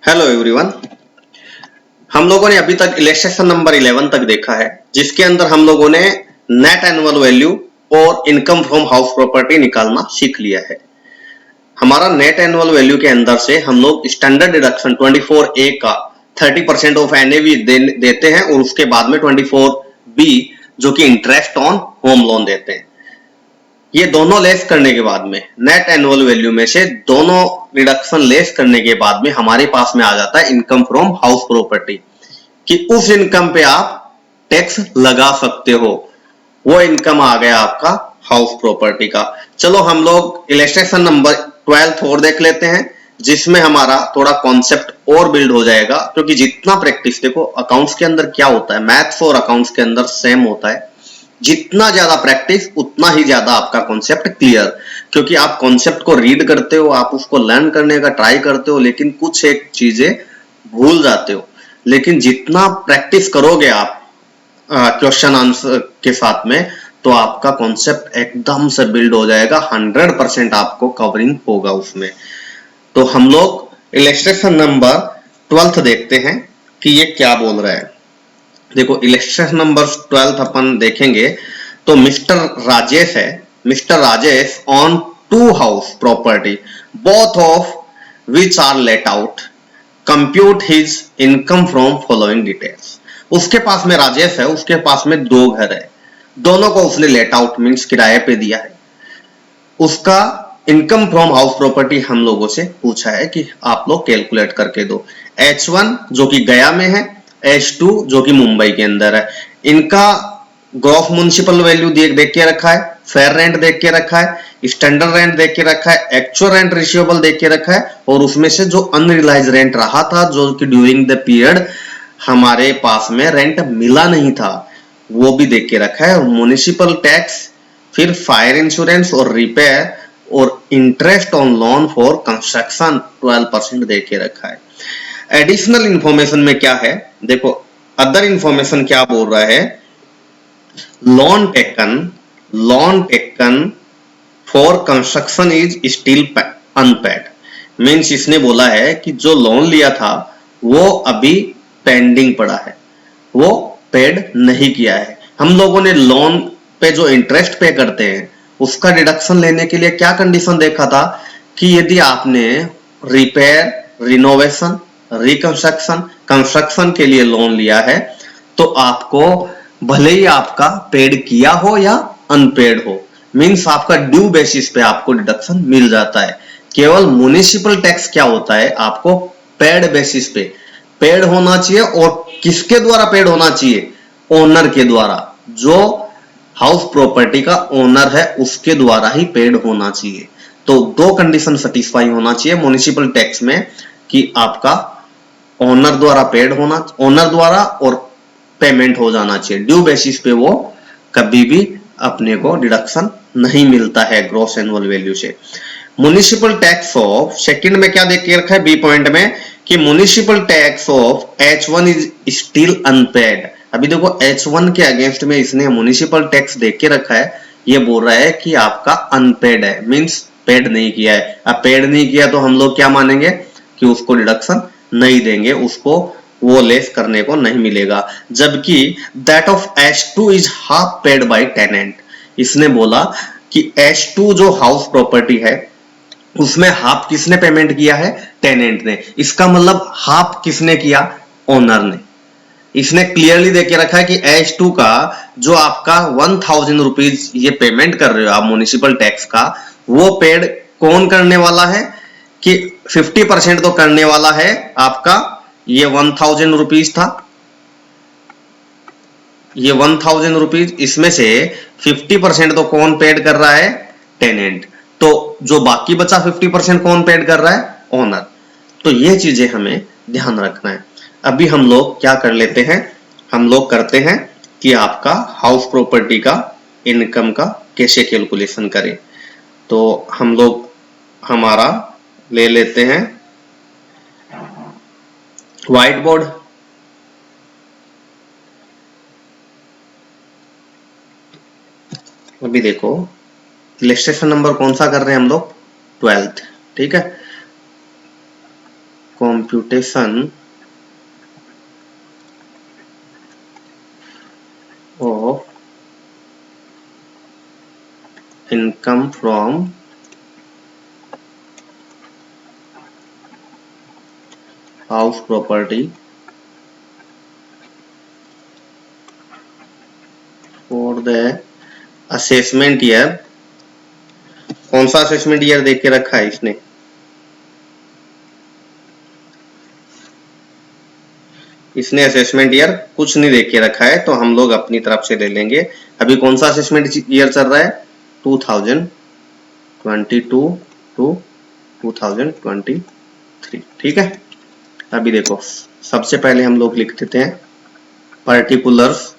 Hello everyone. हम लोगों ने अभी तक इलस्ट्रेशन नंबर 11 तक देखा है, जिसके अंदर हम लोगों ने नेट एनुअल वैल्यू और इनकम फ्रॉम हाउस प्रॉपर्टी निकालना सीख लिया है। हमारा नेट एनुअल वैल्यू के अंदर से हम लोग स्टैंडर्ड डिडक्शन 24A का 30% ऑफ एनएवी देते हैं और उसके बाद में 24B जो कि इंटरेस्ट ऑन होम लोन देते हैं। ये दोनों लेस करने के बाद में नेट एनुअल वैल्यू में से दोनों रिडक्शन लेस करने के बाद में हमारे पास में आ जाता है इनकम फ्रॉम हाउस प्रॉपर्टी, कि उस इनकम पे आप टैक्स लगा सकते हो। वो इनकम आ गया आपका हाउस प्रॉपर्टी का। चलो हम लोग इलस्ट्रेशन नंबर 12 और देख लेते हैं, जिसमें हमारा थोड़ा कॉन्सेप्ट और बिल्ड हो जाएगा, क्योंकि जितना प्रैक्टिस, देखो अकाउंट्स के अंदर क्या होता है, मैथ्स और अकाउंट्स के अंदर सेम होता है, जितना ज्यादा प्रैक्टिस उतना ही ज्यादा आपका कॉन्सेप्ट क्लियर। क्योंकि आप कॉन्सेप्ट को रीड करते हो, आप उसको लर्न करने का ट्राई करते हो, लेकिन कुछ एक चीजें भूल जाते हो। लेकिन जितना प्रैक्टिस करोगे आप क्वेश्चन आंसर के साथ में, तो आपका कॉन्सेप्ट एकदम से बिल्ड हो जाएगा, 100% आपको कवरिंग होगा उसमें। तो हम लोग इलस्ट्रेशन नंबर 12 देखते हैं कि ये क्या बोल रहा है। देखो इलस्ट्रेशन नंबर 12 अपन देखेंगे तो मिस्टर राजेश है। Mister Rajesh on 2 house property both of which are let out compute his income from following details. उसके पास में राजेश है, उसके पास में 2 घर है, दोनों को उसने लेट आउट मीन्स किराए पे दिया है। उसका इनकम फ्रॉम हाउस प्रॉपर्टी हम लोगों से पूछा है कि आप लोग कैलकुलेट करके दो। H1 जो कि गया में है, H2 जो कि मुंबई के अंदर है। इनका ग्रॉस म्युनिसिपल वैल्यू देख के रखा है, फेयर रेंट देख के रखा है, स्टैंडर्ड रेंट देख के रखा है, एक्चुअल रेंट रिसीवेबल देख के रखा है, और उसमें से जो अनरियलाइज रेंट रहा था, जो कि ड्यूरिंग द पीरियड हमारे पास में रेंट मिला नहीं था, वो भी देख के रखा है। म्युनिसिपल टैक्स, फिर फायर इंश्योरेंस और रिपेयर और interest on loan for construction 12% दे के रखा है। एडिशनल इंफॉर्मेशन में क्या है, देखो अदर इंफॉर्मेशन क्या बोल रहा है, loan taken for construction is still unpaid. Means इसने बोला है कि जो लोन लिया था वो अभी पेंडिंग पड़ा है, वो पेड नहीं किया है। हम लोगों ने लोन पे जो इंटरेस्ट पे करते हैं उसका डिडक्शन लेने के लिए क्या कंडीशन देखा था, कि यदि आपने रिपेयर, रिनोवेशन, रिकंस्ट्रक्शन, कंस्ट्रक्शन के लिए लोन लिया है, तो आपको भले ही आपका पेड किया हो या अनपेड हो, मीन्स आपका ड्यू बेसिस पे आपको डिडक्शन मिल जाता है। केवल म्युनिसिपल टैक्स क्या होता है, आपको पेड बेसिस पे पेड होना चाहिए। और किसके द्वारा पेड होना चाहिए, ओनर के द्वारा, जो हाउस प्रॉपर्टी का ओनर है उसके द्वारा ही पेड होना चाहिए। तो 2 कंडीशन सेटिस्फाई होना चाहिए म्युनिसिपल टैक्स में, कि आपका ओनर द्वारा पेड होना, ओनर द्वारा और पेमेंट हो जाना चाहिए। ड्यू बेसिस पे वो कभी भी अपने को डिडक्शन नहीं मिलता है ग्रॉस एनुअल वैल्यू से। म्युनिसिपल टैक्स ऑफ, सेकंड में क्या देख के रखा है बी पॉइंट में, कि municipal tax of H1 is still unpaid. अभी देखो H1 के अगेंस्ट में इसने म्युनिसिपल टैक्स देख के रखा है, ये बोल रहा है कि आपका अनपेड है, मींस पेड नहीं किया है। अब पेड नहीं किया तो हम लोग क्या मानेंगे कि उसको डिडक्शन नहीं देंगे, उसको वो लेस करने को नहीं मिलेगा। जबकि that of H2 is half paid by tenant. इसने बोला कि H2 जो हाउस प्रॉपर्टी है उसमें हाफ किसने पेमेंट किया है, टेनेंट ने। इसका मतलब हाफ किसने किया, ओनर ने। इसने क्लियरली देख के रखा है कि H2 का जो आपका 1000 रुपीज ये पेमेंट कर रहे हो आप म्युनिसिपल टैक्स का, वो पेड कौन करने वाला है, कि 50% तो करने वाला है आपका, ये 1000 रुपीज था, ये 1000 रुपीज, इसमें से 50% तो कौन पेड कर रहा है, टेनेंट। तो जो बाकी बचा 50% कौन पेड कर रहा है, ओनर। तो ये चीजें हमें ध्यान रखना है। अभी हम लोग क्या कर लेते हैं, हम लोग करते हैं कि आपका हाउस प्रॉपर्टी का इनकम का कैसे कैलकुलेशन करें। तो हम लोग हमारा ले लेते हैं व्हाइट बोर्ड। अभी देखो इलस्ट्रेशन नंबर कौन सा कर रहे हैं हम लोग, 12th, ठीक है। computation of income from house property for the assessment year। कौन सा असेसमेंट ईयर देख के रखा है इसने? इसने असेसमेंट ईयर कुछ नहीं देख के रखा है, तो हम लोग अपनी तरफ से ले लेंगे। अभी कौन सा असेसमेंट ईयर चल रहा है? 2022 टू 2023। ठीक है। अभी देखो, सबसे पहले हम लोग लिख देते हैं पर्टिकुलर्स।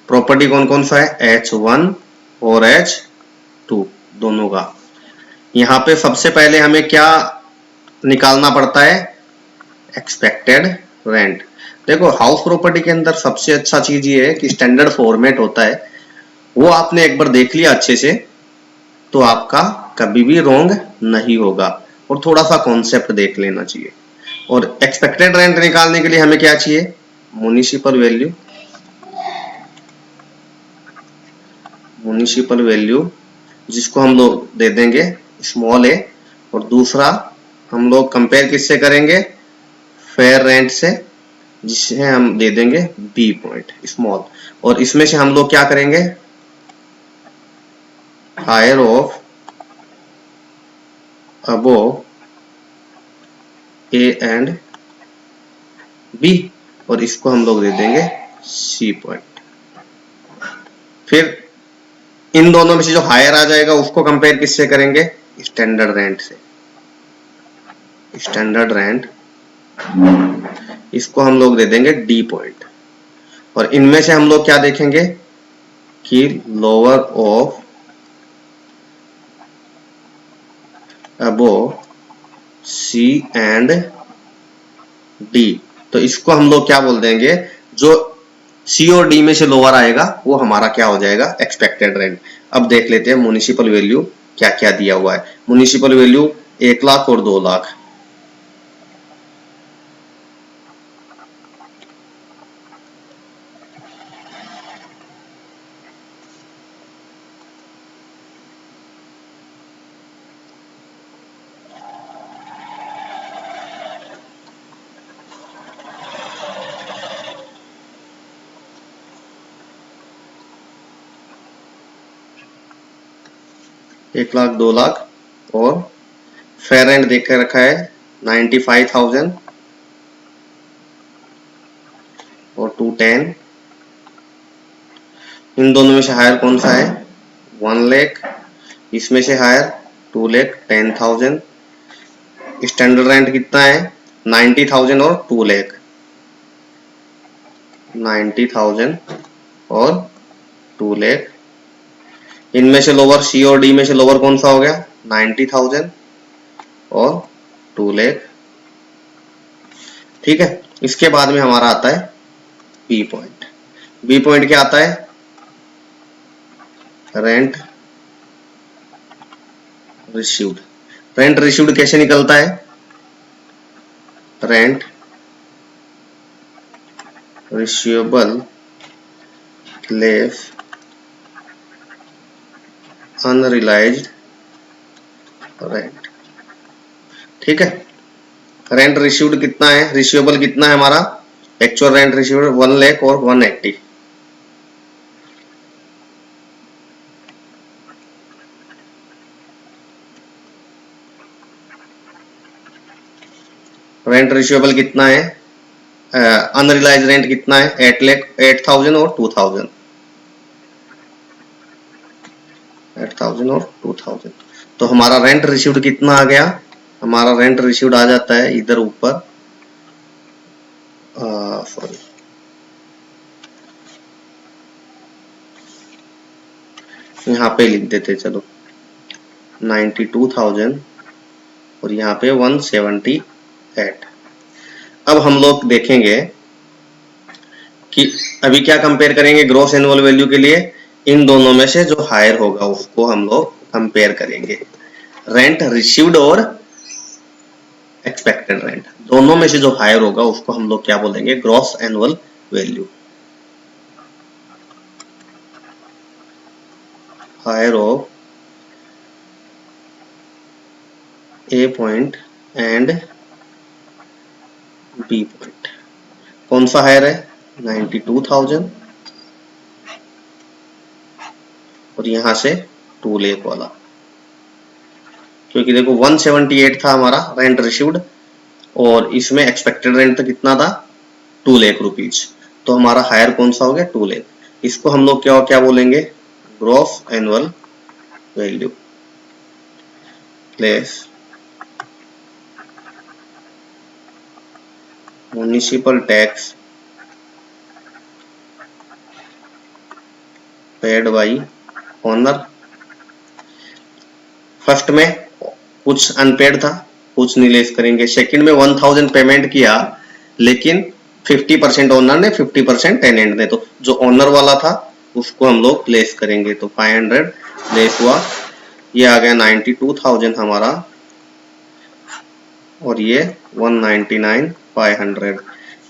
प्रॉपर्टी कौन कौन सा है? H1 और H2 दोनों का। यहाँ पे सबसे पहले हमें क्या निकालना पड़ता है? Expected rent. देखो, हाउस प्रॉपर्टी के अंदर सबसे अच्छा चीज ये है कि स्टैंडर्ड फॉर्मेट होता है, वो आपने एक बार देख लिया अच्छे से तो आपका कभी भी रॉन्ग नहीं होगा। और थोड़ा सा कॉन्सेप्ट देख लेना चाहिए। और एक्सपेक्टेड रेंट निकालने के लिए हमें क्या चाहिए? Municipal value. म्युनिसिपल वैल्यू जिसको हम लोग दे देंगे स्मॉल ए, और दूसरा हम लोग कंपेयर किससे करेंगे? फेयर रेंट से, जिसे हम दे देंगे बी पॉइंट स्मॉल। और इसमें से हम लोग क्या करेंगे? Higher of above A and B, और इसको हम लोग दे देंगे सी पॉइंट। फिर इन दोनों में से जो हायर आ जाएगा उसको कंपेयर किससे करेंगे? स्टैंडर्ड रेंट से। स्टैंडर्ड रेंट इसको हम लोग दे देंगे डी पॉइंट। और इनमें से हम लोग क्या देखेंगे कि lower of above C and D, तो इसको हम लोग क्या बोल देंगे? जो सी और डी में से लोअर आएगा वो हमारा क्या हो जाएगा? Expected rent. अब देख लेते हैं म्युनिसिपल वैल्यू क्या क्या दिया हुआ है। म्युनिसिपल वैल्यू 1 लाख और 2 लाख। एक लाख 2 लाख, और फेयर रेंट देख कर रखा है 95,000 और 210। इन दोनों में से हायर कौन सा है? 1 लाख। इसमें से हायर 2,10,000। स्टैंडर्ड रेंट कितना है? 90,000 और 2 लाख। 90,000 और 2 लाख। इनमें से लोअर सी और डी में से लोअर कौन सा हो गया? 90,000 और 2 लाख। ठीक है। इसके बाद में हमारा आता है बी पॉइंट। बी पॉइंट क्या आता है? Rent received. रेंट रिसीव्ड कैसे निकलता है? Rent receivable less unrealised rent. ठीक है। रेंट रिसीव्ड कितना है? रिसीवेबल कितना है हमारा? एक्चुअल रेंट रिसीव्ड 1 लाख और 180। रेंट रिसीवेबल कितना है? अनरिलाइज्ड रेंट कितना है? 8 लाख 8,000 और 2,000। 8,000 और 2,000। तो हमारा रेंट रिसीव्ड कितना आ गया? हमारा रेंट रिसीव्ड आ जाता है इधर ऊपर, सॉरी, यहाँ पे लिख देते चलो 92,000 और यहाँ पे 178। अब हम लोग देखेंगे कि अभी क्या कंपेयर करेंगे ग्रॉस एनुअल वैल्यू के लिए? इन दोनों में से जो हायर होगा उसको हम लोग कंपेयर करेंगे। रेंट रिसीव्ड और एक्सपेक्टेड रेंट, दोनों में से जो हायर होगा उसको हम लोग क्या बोलेंगे, gross annual value. Higher of A point and B point, कौन सा हायर है, 92,000 और यहां से 2 लाख वाला, क्योंकि देखो 178 था हमारा रेंट रिसीव्ड और इसमें एक्सपेक्टेड रेंट तो कितना था, 2 लाख रुपीज, तो हमारा हायर कौन सा हो गया, 2 लाख। इसको हम लोग क्या क्या बोलेंगे, gross annual value plus municipal tax paid by owner. First में कुछ अनपेड था, कुछ नहीं लेस करेंगे। सेकंड में 1000 पेमेंट किया लेकिन 50% ओनर ने 50% टेनेंट ने, तो जो ओनर वाला था उसको हम लोग लेस करेंगे, तो 500 लेस हुआ, ये आ गया 92,000 हमारा और ये 199,500,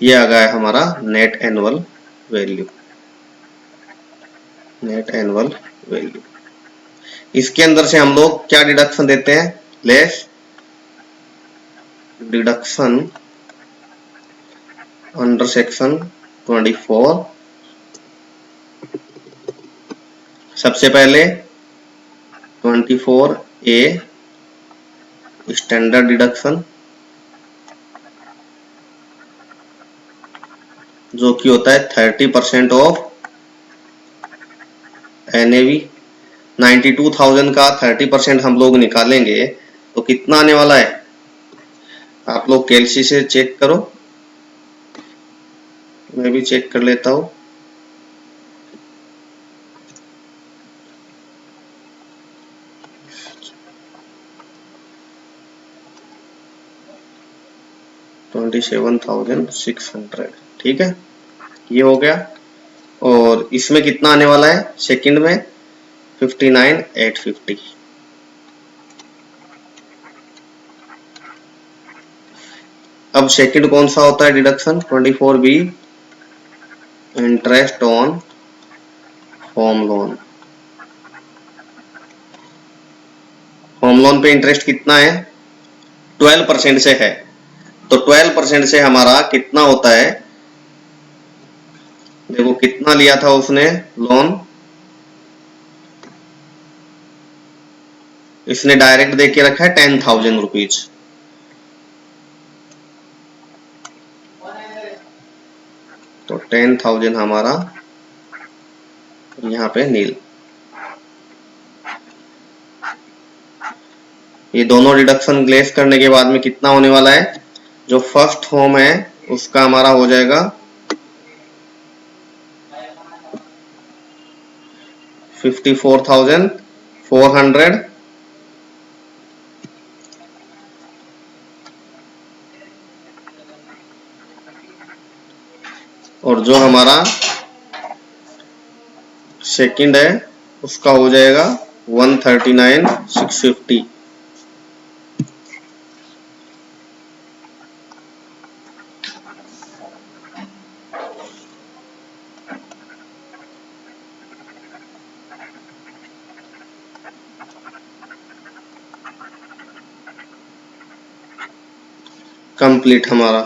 ये आ गया हमारा net annual value. Net annual value, इसके अंदर से हम लोग क्या डिडक्शन देते हैं, लेस डिडक्शन अंडर सेक्शन 24। सबसे पहले 24A स्टैंडर्ड डिडक्शन, जो कि होता है 30% ऑफ एनएवी। 92,000 का 30% हम लोग निकालेंगे तो कितना आने वाला है, आप लोग कैलसी से चेक करो, मैं भी चेक कर लेता हूं। $27,600, ठीक है, ये हो गया। और इसमें कितना आने वाला है, सेकंड में 59,850। अब सेकंड कौन सा होता है deduction, 24B interest on home loan. Home loan पे इंटरेस्ट कितना है, 12% से है, तो 12% से हमारा कितना होता है, देखो कितना लिया था उसने लोन, इसने डायरेक्ट दे के रखा है 10,000 रुपीज, तो 10,000 हमारा यहाँ पे नील। ये दोनों डिडक्शन लेस करने के बाद में कितना होने वाला है, जो फर्स्ट होम है उसका हमारा हो जाएगा 54,400 और जो हमारा सेकंड है उसका हो जाएगा 139,650। कंप्लीट हमारा,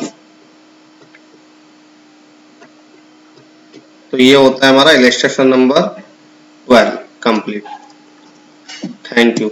तो ये होता है हमारा illustration number 12 complete. Thank you.